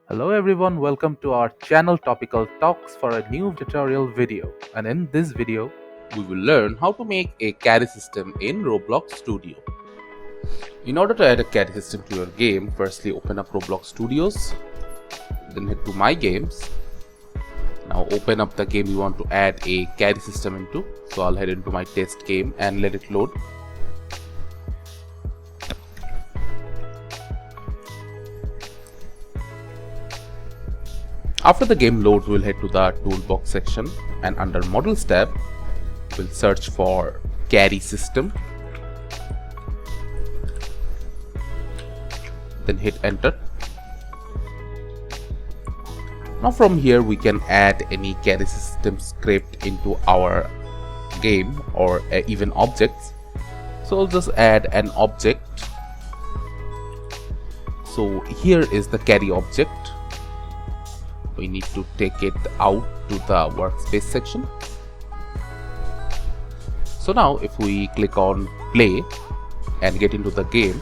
Hello everyone, welcome to our channel Topical Talks for a new tutorial video. And in this video, we will learn how to make a carry system in Roblox Studio. In order to add a carry system to your game, firstly open up Roblox Studios, then head to My Games. Now open up the game you want to add a carry system into. So I'll head into my test game and let it load. After the game loads, we'll head to the toolbox section and under Models tab, we'll search for carry system. Then hit enter. Now from here we can add any carry system script into our game or even objects. So I'll just add an object. So here is the carry object. We need to take it out to the workspace section. So now if we click on play and get into the game,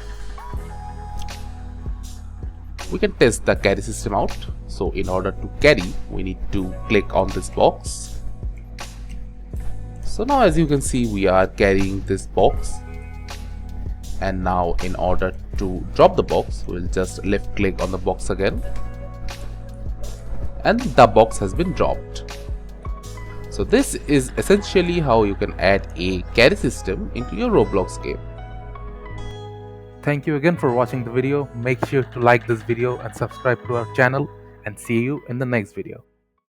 we can test the carry system out. So in order to carry, we need to click on this box. So now as you can see, we are carrying this box. And now in order to drop the box, we'll just left click on the box again. And the box has been dropped. So this is essentially how you can add a carry system into your Roblox game. thank you again for watching the video. Make sure to like this video and subscribe to our channel, and see you in the next video.